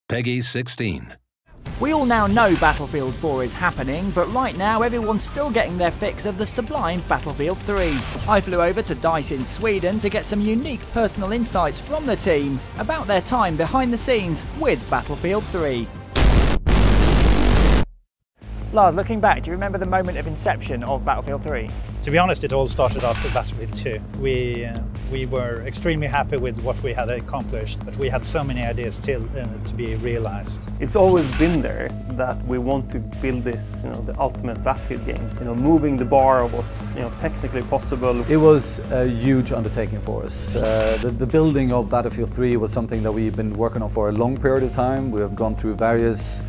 Peggy 16. We all now know Battlefield 4 is happening, but right now everyone's still getting their fix of the sublime Battlefield 3. I flew over to DICE in Sweden to get some unique personal insights from the team about their time behind the scenes with Battlefield 3. Lars, looking back, do you remember the moment of inception of Battlefield 3? To be honest, it all started after Battlefield 2. We were extremely happy with what we had accomplished, but we had so many ideas still to be realized. It's always been there that we want to build this, the ultimate Battlefield game. Moving the bar of what's, technically possible. It was a huge undertaking for us. The building of Battlefield 3 was something that we've been working on for a long period of time. We have gone through various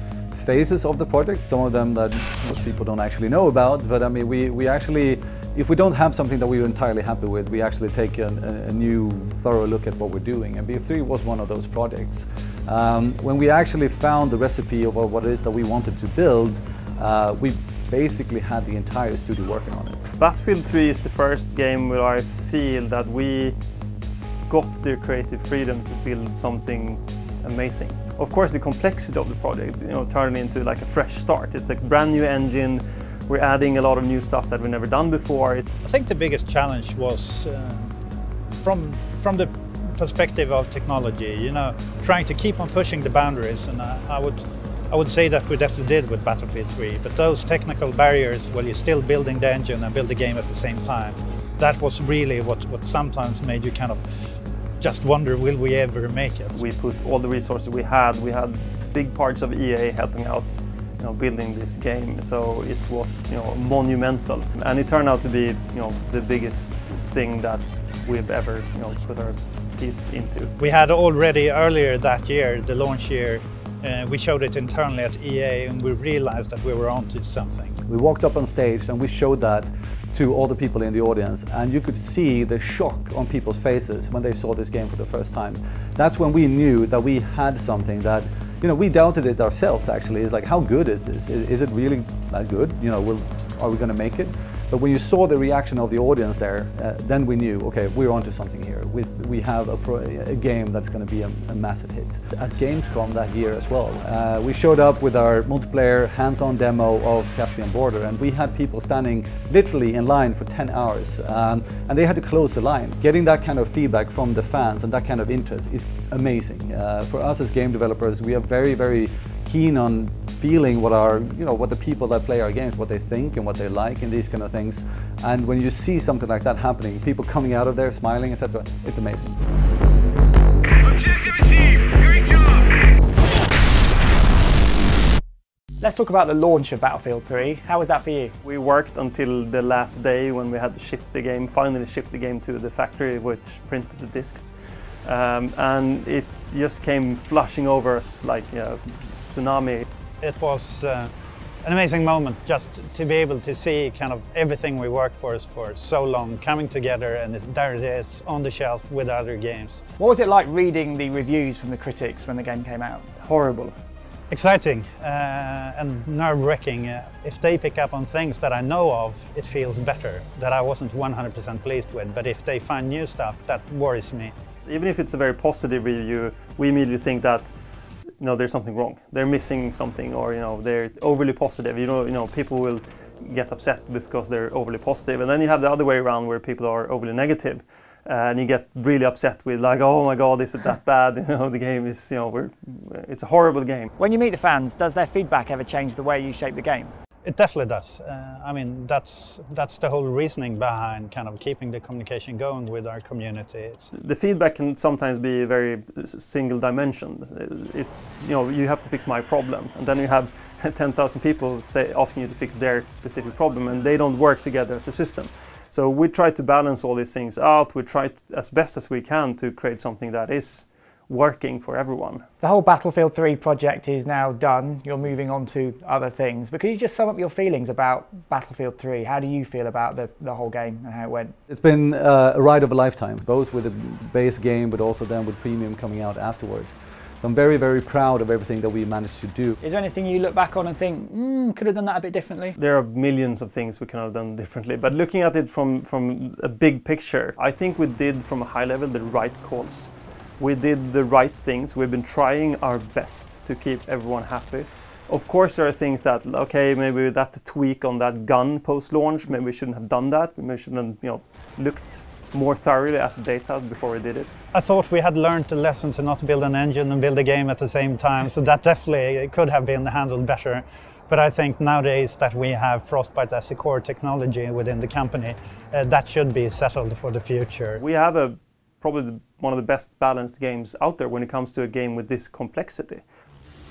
phases of the project, some of them that most people don't actually know about, but I mean, we actually, if we don't have something that we're entirely happy with, we actually take a new, thorough look at what we're doing, and BF3 was one of those projects. When we actually found the recipe of what it is that we wanted to build, we basically had the entire studio working on it. Battlefield 3 is the first game where I feel that we got the creative freedom to build something amazing. Of course, the complexity of the project, turned into like a fresh start. It's like a brand new engine. We're adding a lot of new stuff that we've never done before. I think the biggest challenge was from the perspective of technology, trying to keep on pushing the boundaries, and I would say that we definitely did with Battlefield 3, but those technical barriers while you're still building the engine and build the game at the same time, that was really what sometimes made you kind of just wonder, will we ever make it? We put all the resources we had big parts of EA helping out, building this game, so it was, monumental. And it turned out to be, the biggest thing that we've ever, put our teeth into. We had already earlier that year, the launch year, we showed it internally at EA and we realized that we were onto something. We walked up on stage and we showed that to all the people in the audience, and you could see the shock on people's faces when they saw this game for the first time. That's when we knew that we had something that, we doubted it ourselves actually. It's like, how good is this? Is it really that good? Are we going to make it? But when you saw the reaction of the audience there, then we knew, okay, we're onto something here. We have a game that's going to be a massive hit. At Gamescom that year as well, we showed up with our multiplayer hands-on demo of Caspian Border, and we had people standing literally in line for 10 hours, and they had to close the line. Getting that kind of feedback from the fans and that kind of interest is amazing. For us as game developers, we are very, very keen on feeling what the people that play our games, what they think and what they like and these kind of things. And when you see something like that happening, people coming out of there smiling, etc., it's amazing. Objective achieved. Great job. Let's talk about the launch of Battlefield 3. How was that for you? We worked until the last day when we had to ship the game, finally ship the game to the factory which printed the discs. And it just came flushing over us like a tsunami. It was an amazing moment just to be able to see kind of everything we worked for so long coming together, and there it is on the shelf with other games. What was it like reading the reviews from the critics when the game came out? Horrible. Exciting and nerve-wracking. If they pick up on things that I know of, it feels better, that I wasn't 100% pleased with, but if they find new stuff, that worries me. Even if it's a very positive review, we immediately think that there's something wrong. They're missing something, or they're overly positive. People will get upset because they're overly positive, and then you have the other way around where people are overly negative, and you get really upset with like, oh my God, is it that bad? The game is, it's a horrible game. When you meet the fans, does their feedback ever change the way you shape the game? It definitely does. I mean, that's the whole reasoning behind kind of keeping the communication going with our community. The feedback can sometimes be very single dimension. It's, you have to fix my problem, and then you have 10,000 people asking you to fix their specific problem, and they don't work together as a system. So we try to balance all these things out. We try as best as we can to create something that is working for everyone. The whole Battlefield 3 project is now done. You're moving on to other things. But could you just sum up your feelings about Battlefield 3? How do you feel about the whole game and how it went? It's been a ride of a lifetime, both with the base game but also then with Premium coming out afterwards. So I'm very, very proud of everything that we managed to do. Is there anything you look back on and think, could have done that a bit differently? There are millions of things we could have done differently, but looking at it from a big picture, I think we did from a high level the right calls. we did the right things. We've been trying our best to keep everyone happy. Of course, there are things that, okay, maybe that tweak on that gun post-launch, maybe we shouldn't have done that. Maybe we should have, looked more thoroughly at the data before we did it. I thought we had learned the lesson to not build an engine and build a game at the same time, so that definitely could have been handled better. But I think nowadays that we have Frostbite as a core technology within the company, that should be settled for the future. We have probably one of the best balanced games out there when it comes to a game with this complexity.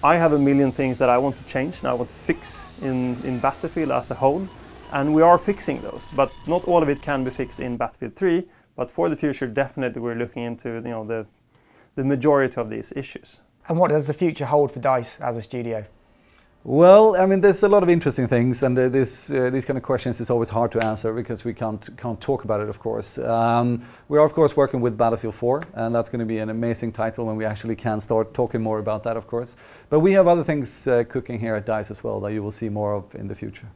I have a million things that I want to change and I want to fix in Battlefield as a whole, and we are fixing those. But not all of it can be fixed in Battlefield 3. But for the future, definitely we're looking into the majority of these issues. And what does the future hold for DICE as a studio? Well, I mean, there's a lot of interesting things, and these kind of questions is always hard to answer because we can't talk about it, of course. We are, of course, working with Battlefield 4, and that's going to be an amazing title when we actually can start talking more about that, of course. But we have other things cooking here at DICE as well that you will see more of in the future.